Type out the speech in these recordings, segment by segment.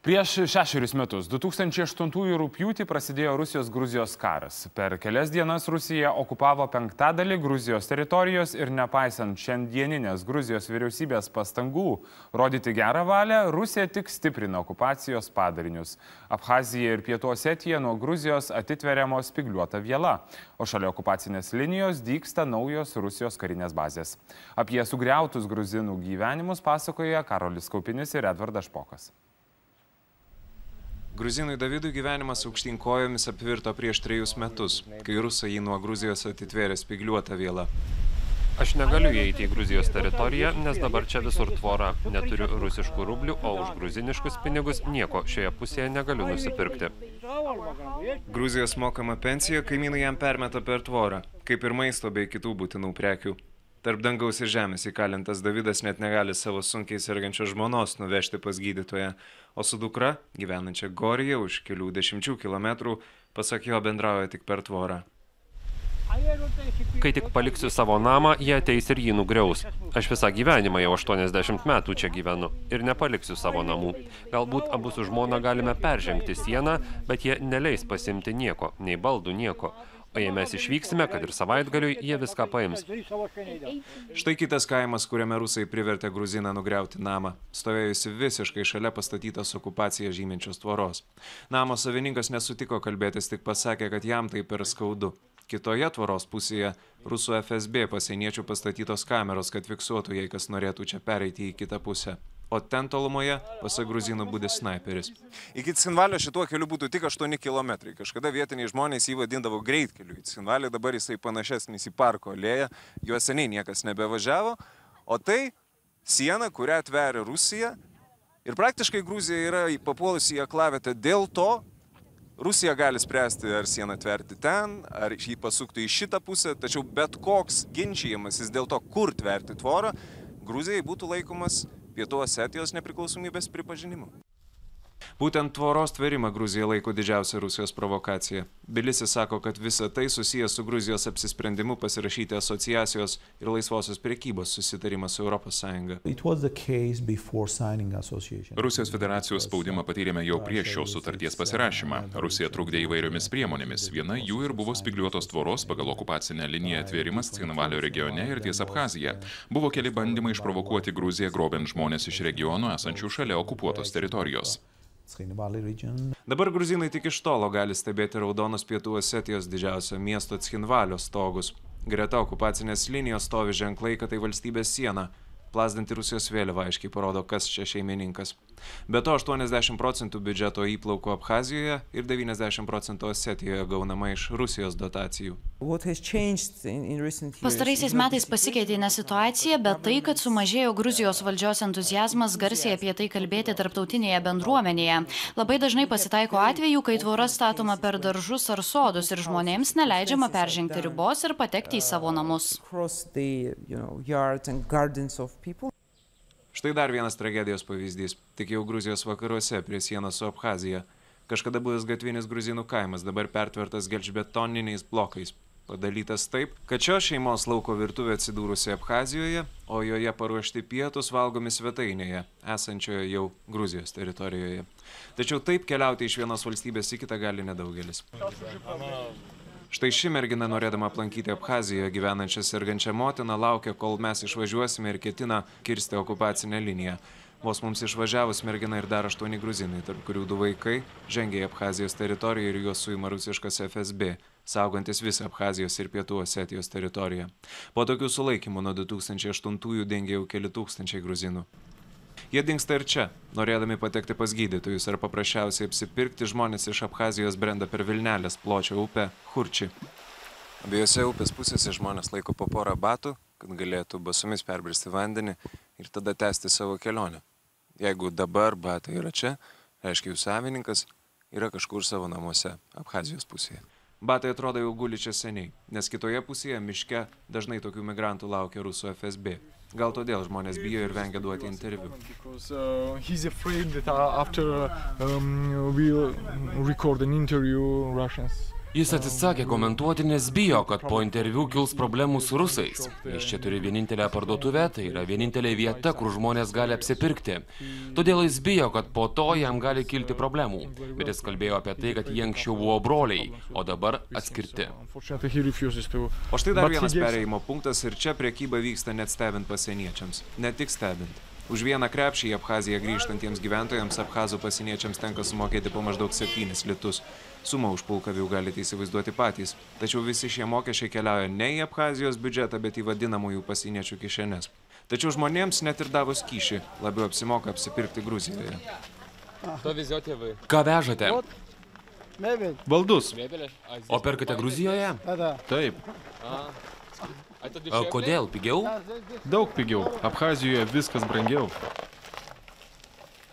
Prieš 6 metus, 2008 rugpjūtį, prasidėjo Rusijos-Gruzijos karas. Per kelias dienas Rusija okupavo 1/5 Gruzijos teritorijos ir nepaisant šiandieninės Gruzijos vyriausybės pastangų rodyti gerą valią, Rusija tik stiprina okupacijos padarinius. Abchazija ir Pietų Osetija nuo Gruzijos atitveriamos spygliuota viela, o šalia okupacinės linijos dygsta naujos Rusijos karinės bazės. Apie sugriautus gruzinų gyvenimus pasakoja Karolis Kaupinis ir Edvardas Špokas. Gruzinui Davidui gyvenimas aukštyn kojomis apvirto prieš 3 metus, kai rusai jį nuo Gruzijos atitvėrė spygliuotą vielą. Aš negaliu įeiti į Gruzijos teritoriją, nes dabar čia visur tvora. Neturiu rusiškų rublių, o už gruziniškus pinigus nieko šioje pusėje negaliu nusipirkti. Gruzijos mokama pensija kaimynai jam permeta per tvorą, kaip ir maisto bei kitų būtinų prekių. Tarp dangaus ir žemės įkalintas Davidas net negali savo sunkiai sergančios žmonos nuvežti pas gydytoją, o su dukra, gyvenančia Goryje už kelių 10 kilometrų, pasak jo bendrauja tik per tvorą. Kai tik paliksiu savo namą, jie ateis ir jį nugriaus. Aš visą gyvenimą jau 80 metų čia gyvenu ir nepaliksiu savo namų. Galbūt abu su žmona galime peržengti sieną, bet jie neleis pasimti nieko, nei baldų nieko. O jei mes išvyksime, kad ir savaitgaliui, jie viską paims. Štai kitas kaimas, kuriame rusai privertė gruziną nugriauti namą, stovėjusi visiškai šalia pastatytos okupaciją žyminčios tvoros. Namo savininkas nesutiko kalbėtis, tik pasakė, kad jam tai per skaudu. Kitoje tvoros pusėje rusų FSB pasieniečių pastatytos kameros, kad fiksuotų, jei kas norėtų čia pereiti į kitą pusę. O ten tolumoje, pasak gruzinų, būdė snaiperis. Iki Cchinvalio šituo keliu būtų tik 8 kilometrai. Kažkada vietiniai žmonės jį vadindavo greitkeliu. Į Cchinvalį dabar jisai panašesnis į parko alėją, juo seniai niekas nebevažiavo. O tai siena, kurią atveria Rusija. Ir praktiškai Gruzija yra papuolusi į aklavietę dėl to, Rusija gali spręsti, ar sieną tverti ten, ar jį pasukti į šitą pusę, tačiau bet koks ginčijimasis dėl to, kur tverti tvorą, Gruzijai būtų laikomas Pietų Osetijos nepriklausomybės pripažinimu. Būtent tvoros tverimą Gruzija laiko didžiausia Rusijos provokacija. Tbilisis sako, kad visa tai susijęs su Gruzijos apsisprendimu pasirašyti asociacijos ir laisvosios prekybos susitarimą su Europos Sąjunga. Rusijos federacijos spaudimą patyrėme jau prieš šios sutarties pasirašymą. Rusija trukdė įvairiomis priemonėmis. Viena jų ir buvo spygliuotos tvoros pagal okupacinę liniją atvėrimas Cchinvalio regione ir ties Abchazija. Buvo keli bandymai išprovokuoti Gruziją grobiant žmonės iš regionų esančių šalia okupuotos teritorijos. Dabar gruzinai tik iš tolo gali stebėti raudonos Pietų Osetijos didžiausio miesto Cchinvalio stogus. Greta okupacinės linijos stovi ženklai, kad tai valstybės siena. Plazdanti Rusijos vėliava aiškiai parodo, kas čia šeimininkas. Be to 80% biudžeto įplaukų Abchazijoje ir 90% Osetijoje gaunama iš Rusijos dotacijų. Pastaraisiais metais pasikeitė ne situacija, bet tai, kad sumažėjo Gruzijos valdžios entuziazmas garsiai apie tai kalbėti tarptautinėje bendruomenėje. Labai dažnai pasitaiko atvejų, kai tvora statoma per daržus ar sodus ir žmonėms neleidžiama peržengti ribos ir patekti į savo namus. Štai dar vienas tragedijos pavyzdys, tik jau Gruzijos vakaruose prie sienos su Abchazija. Kažkada buvęs gatvinis gruzinų kaimas, dabar pertvertas gelžbetoniniais blokais. Padalytas taip, kad šios šeimos lauko virtuvė atsidūrusi Abchazijoje, o joje paruošti pietus valgomi svetainėje, esančioje jau Gruzijos teritorijoje. Tačiau taip keliauti iš vienos valstybės į kitą gali nedaugelis. Štai ši mergina, norėdama aplankyti Abchazijoje gyvenančią sergančią motiną, laukia, kol mes išvažiuosime ir ketina kirsti okupacinę liniją. Vos mums išvažiavus mergina ir dar 8 gruzinai, tarp kurių 2 vaikai, žengia į Abchazijos teritoriją ir juos suima rusiškas FSB, saugantis visą Abchazijos ir Pietų Osetijos teritoriją. Po tokių sulaikymų nuo 2008-ųjų dengė jau keli tūkstančiai gruzinų. Jie dingsta ir čia, norėdami patekti pas gydytojus ar paprasčiausiai apsipirkti, žmonės iš Abchazijos brenda per Vilnelės pločio upę Hurči. Abiejose upės pusėse žmonės laiko po porą batų, kad galėtų basomis perbristi vandenį ir tada tęsti savo kelionę. Jeigu dabar batai yra čia, reiškia jų savininkas yra kažkur savo namuose, Abchazijos pusėje. Batai atrodo jau guli čia seniai, nes kitoje pusėje miške dažnai tokių migrantų laukia rusų FSB. Gal todėl žmonės bijo ir vengia duoti interviu. Jis atsisakė komentuoti, nes bijo, kad po interviu kils problemų su rusais. Jis čia turi vienintelę parduotuvę, tai yra vienintelė vieta, kur žmonės gali apsipirkti. Todėl jis bijo, kad po to jam gali kilti problemų. Bet jis kalbėjo apie tai, kad jie anksčiau buvo broliai, o dabar atskirti. O štai dar vienas perėjimo punktas ir čia prekyba vyksta net stebint pasieniečiams. Ne tik stebint. Už vieną krepšį į Abchaziją grįžtantiems gyventojams abchazų pasieniečiams tenka sumokėti po maždaug 7 litus. Sumą už pulkavių galite įsivaizduoti patys. Tačiau visi šie mokesčiai keliauja ne į Abchazijos biudžetą, bet į vadinamųjų pasieniečių kišenes. Tačiau žmonėms net ir davus kyšį labiau apsimoka apsipirkti Gruzijoje. Ką vežate? Baldus. O perkate Gruzijoje? Taip. O kodėl? Pigiau? Daug pigiau. Abchazijoje viskas brangiau.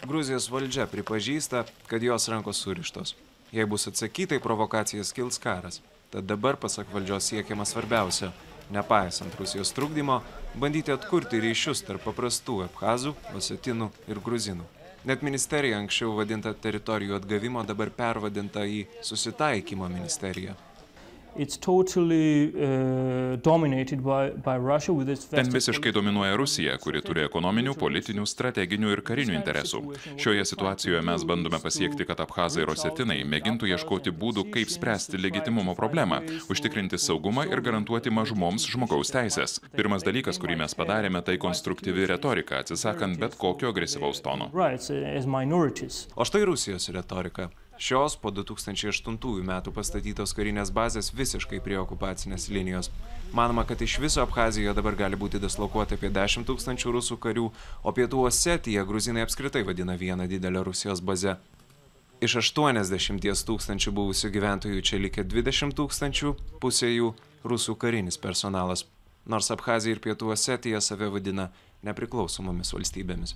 Gruzijos valdžia pripažįsta, kad jos rankos surištos. Jei bus atsakyta į provokacijas, kils karas. Tad dabar, pasak valdžios, siekiama svarbiausia, nepaisant Rusijos trukdymo, bandyti atkurti ryšius tarp paprastų abchazų, osetinų ir gruzinų. Net ministerija anksčiau vadinta teritorijų atgavimo, dabar pervadinta į susitaikymo ministeriją. Ten visiškai dominuoja Rusija, kuri turi ekonominių, politinių, strateginių ir karinių interesų. Šioje situacijoje mes bandome pasiekti, kad abchazai ir osetinai mėgintų ieškoti būdų, kaip spręsti legitimumo problemą, užtikrinti saugumą ir garantuoti mažumoms žmogaus teisės. Pirmas dalykas, kurį mes padarėme, tai konstruktyvi retorika, atsisakant bet kokio agresyvaus tono. O štai Rusijos retorika. Šios po 2008 metų pastatytos karinės bazės visiškai prie okupacinės linijos. Manoma, kad iš viso Abchazijoje dabar gali būti dislokuoti apie 10 000 rusų karių, o pietų Osetiją gruzinai apskritai vadina vieną didelę Rusijos bazę. Iš 80 000 buvusių gyventojų čia likę 20 000, pusė jų rusų karinis personalas. Nors Abchazija ir pietų Osetija save vadina nepriklausomomis valstybėmis.